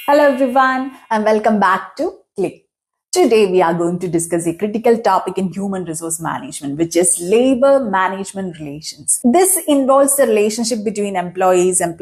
Hello everyone and welcome back to Click. Today we are going to discuss a critical topic in human resource management, which is labor management relations. This involves the relationship between employees and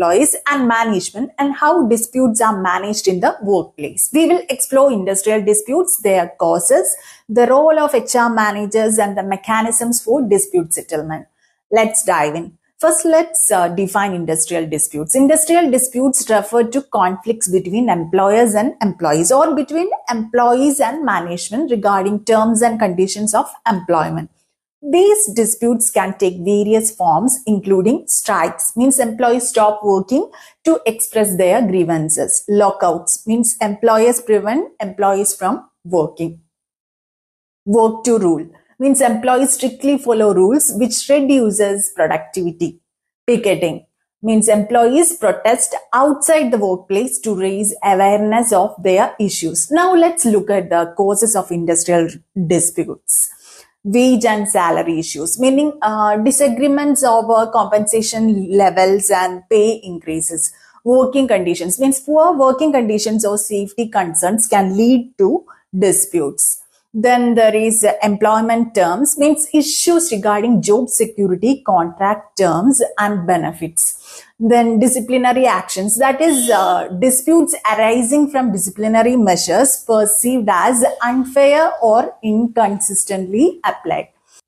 management and how disputes are managed in the workplace. We will explore industrial disputes, their causes, the role of HR managers and the mechanisms for dispute settlement. Let's dive in. First, let's define industrial disputes. Industrial disputes refer to conflicts between employers and employees or between employees and management regarding terms and conditions of employment. These disputes can take various forms, including strikes, means employees stop working to express their grievances. Lockouts, means employers prevent employees from working. Work to rule, means employees strictly follow rules which reduces productivity. Picketing, means employees protest outside the workplace to raise awareness of their issues. Now let's look at the causes of industrial disputes. Wage and salary issues, meaning disagreements over compensation levels and pay increases. Working conditions, means poor working conditions or safety concerns can lead to disputes. Then there is employment terms, means issues regarding job security, contract terms and benefits. Then disciplinary actions, that is disputes arising from disciplinary measures perceived as unfair or inconsistently applied.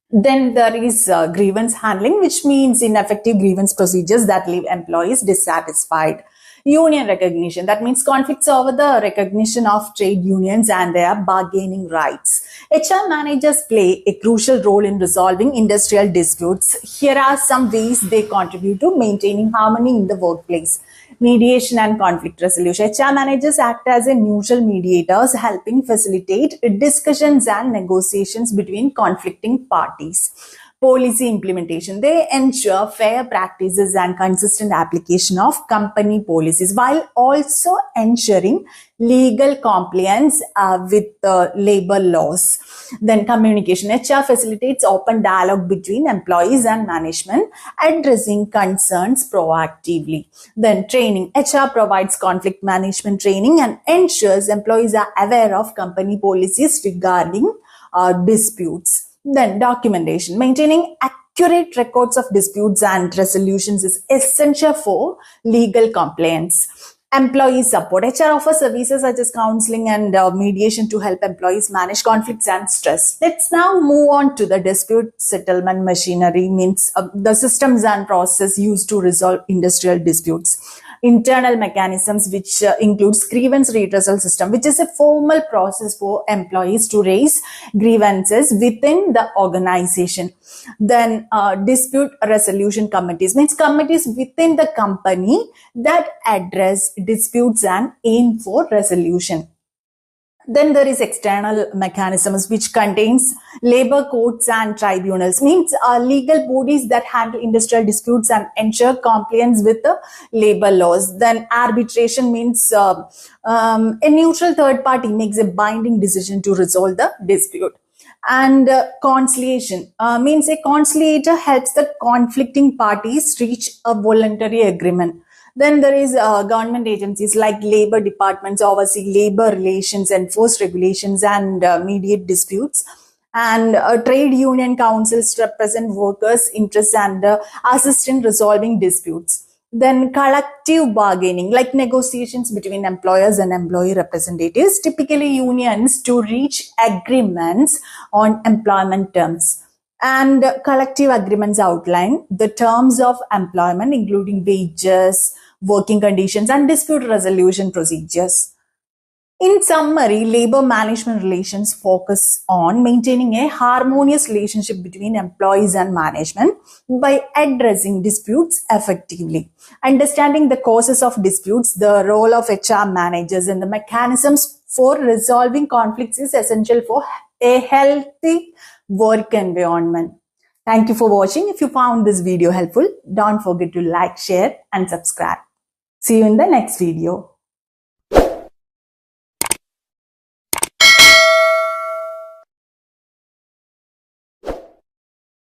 Then there is grievance handling, which means ineffective grievance procedures that leave employees dissatisfied. Union recognition, that means conflicts over the recognition of trade unions and their bargaining rights. HR managers play a crucial role in resolving industrial disputes. Here are some ways they contribute to maintaining harmony in the workplace. Mediation and conflict resolution. HR managers act as a neutral mediators, helping facilitate discussions and negotiations between conflicting parties. Policy implementation. They ensure fair practices and consistent application of company policies while also ensuring legal compliance with labor laws. Then communication. HR facilitates open dialogue between employees and management, addressing concerns proactively. Then training. HR provides conflict management training and ensures employees are aware of company policies regarding disputes. Then documentation. Maintaining accurate records of disputes and resolutions is essential for legal compliance. Employee support. HR offers services such as counseling and mediation to help employees manage conflicts and stress. Let's now move on to the dispute settlement machinery, means the systems and process used to resolve industrial disputes. Internal mechanisms, which includes grievance redressal system, which is a formal process for employees to raise grievances within the organization. Then dispute resolution committees, means committees within the company that address disputes and aim for resolution. Then there is external mechanisms, which contains labor courts and tribunals, means legal bodies that handle industrial disputes and ensure compliance with the labor laws. Then arbitration, means a neutral third party makes a binding decision to resolve the dispute. And conciliation means a conciliator helps the conflicting parties reach a voluntary agreement. Then there is government agencies like labor departments oversee labor relations, enforce regulations and mediate disputes. And trade union councils represent workers' interests and assist in resolving disputes. Then collective bargaining, like negotiations between employers and employee representatives, typically unions to reach agreements on employment terms. And collective agreements outline the terms of employment, including wages, working conditions, and dispute resolution procedures. In summary, labor management relations focus on maintaining a harmonious relationship between employees and management by addressing disputes effectively. Understanding the causes of disputes, the role of HR managers, and the mechanisms for resolving conflicts is essential for a healthy work environment. Thank you for watching. If you found this video helpful, don't forget to like, share, and subscribe. See you in the next video.